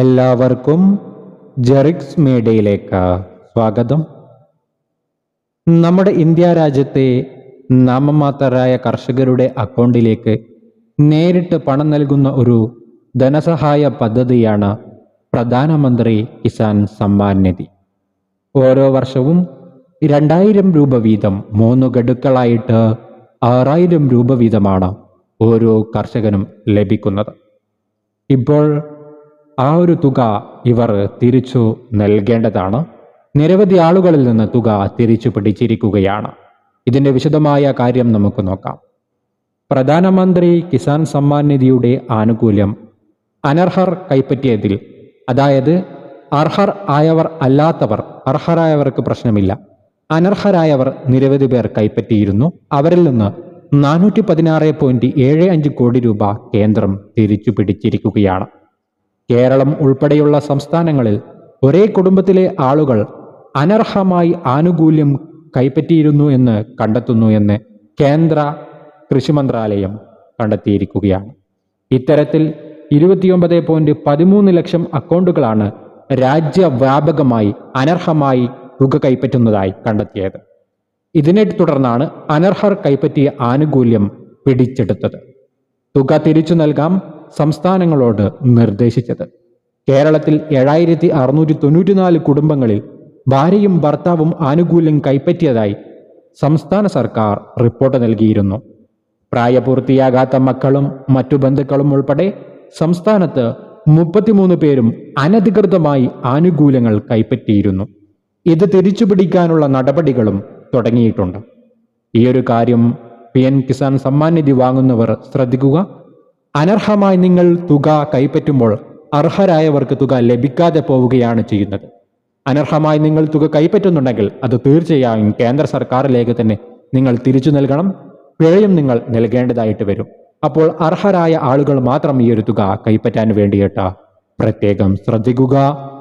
എല്ലാവർക്കും ജെറിക്സ് മീഡിയയിലേക്ക് സ്വാഗതം. നമ്മുടെ ഇന്ത്യ രാജ്യത്തെ നാമമാത്രരായ കർഷകരുടെ അക്കൗണ്ടിലേക്ക് നേരിട്ട് പണം നൽകുന്ന ഒരു ധനസഹായ പദ്ധതിയാണ് പ്രധാനമന്ത്രി കിസാൻ സമ്മാൻ നിധി. ഓരോ വർഷവും 2000 രൂപ വീതം 3 ഗഡുക്കളായിട്ട് 6000 രൂപ വീതമാണ് ഓരോ കർഷകനും ലഭിക്കുന്നത്. ഇപ്പോൾ ആ ഒരു തുക ഇവർ തിരിച്ചു നൽകേണ്ടതാണ്. നിരവധി ആളുകളിൽ നിന്ന് തുക തിരിച്ചു പിടിച്ചിരിക്കുകയാണ്. ഇതിൻ്റെ വിശദമായ കാര്യം നമുക്ക് നോക്കാം. പ്രധാനമന്ത്രി കിസാൻ സമ്മാൻ നിധിയുടെ ആനുകൂല്യം അനർഹർ കൈപ്പറ്റിയതിൽ, അതായത് അർഹർ ആയവർ അല്ലാത്തവർ, അർഹരായവർക്ക് പ്രശ്നമില്ല, അനർഹരായവർ നിരവധി പേർ കൈപ്പറ്റിയിരുന്നു. അവരിൽ നിന്ന് 416.75 കോടി രൂപ കേന്ദ്രം തിരിച്ചു പിടിച്ചിരിക്കുകയാണ്. കേരളം ഉൾപ്പെടെയുള്ള സംസ്ഥാനങ്ങളിൽ ഒരേ കുടുംബത്തിലെ ആളുകൾ അനർഹമായി ആനുകൂല്യം കൈപ്പറ്റിയിരുന്നു എന്ന് കണ്ടെത്തുന്നു എന്ന് കേന്ദ്ര കൃഷി മന്ത്രാലയം കണ്ടെത്തിയിരിക്കുകയാണ്. ഇത്തരത്തിൽ 29.13 ലക്ഷം അക്കൗണ്ടുകളാണ് രാജ്യവ്യാപകമായി അനർഹമായി തുക കൈപ്പറ്റുന്നതായി കണ്ടെത്തിയത്. ഇതിനെ തുടർന്നാണ് അനർഹർ കൈപ്പറ്റിയ ആനുകൂല്യം പിടിച്ചെടുത്തത്. തുക തിരിച്ചു നൽകാൻ സംസ്ഥാനങ്ങളോട് നിർദ്ദേശിച്ചത്. കേരളത്തിൽ 7694 കുടുംബങ്ങളിൽ ഭാര്യയും ഭർത്താവും ആനുകൂല്യം കൈപ്പറ്റിയതായി സംസ്ഥാന സർക്കാർ റിപ്പോർട്ട് നൽകിയിരുന്നു. പ്രായപൂർത്തിയാകാത്ത മക്കളും മറ്റു ബന്ധുക്കളും ഉൾപ്പെടെ സംസ്ഥാനത്ത് 33 പേരും അനധികൃതമായി ആനുകൂല്യങ്ങൾ കൈപ്പറ്റിയിരുന്നു. ഇത് തിരിച്ചുപിടിക്കാനുള്ള നടപടികളും തുടങ്ങിയിട്ടുണ്ട്. ഈയൊരു കാര്യം PM കിസാൻ സമ്മാൻ നിധി വാങ്ങുന്നവർ ശ്രദ്ധിക്കുക. അനർഹമായി നിങ്ങൾ തുക കൈപ്പറ്റുമ്പോൾ അർഹരായവർക്ക് തുക ലഭിക്കാതെ പോവുകയാണ് ചെയ്യുന്നത്. അനർഹമായി നിങ്ങൾ തുക കൈപ്പറ്റുന്നുണ്ടെങ്കിൽ അത് തീർച്ചയായും കേന്ദ്ര സർക്കാരിലേക്ക് തന്നെ നിങ്ങൾ തിരിച്ചു നൽകണം. പിഴയും നിങ്ങൾ നൽകേണ്ടതായിട്ട് വരും. അപ്പോൾ അർഹരായ ആളുകൾ മാത്രം ഈ ഒരു തുക കൈപ്പറ്റാൻ വേണ്ടിയിട്ട് പ്രത്യേകം ശ്രദ്ധിക്കുക.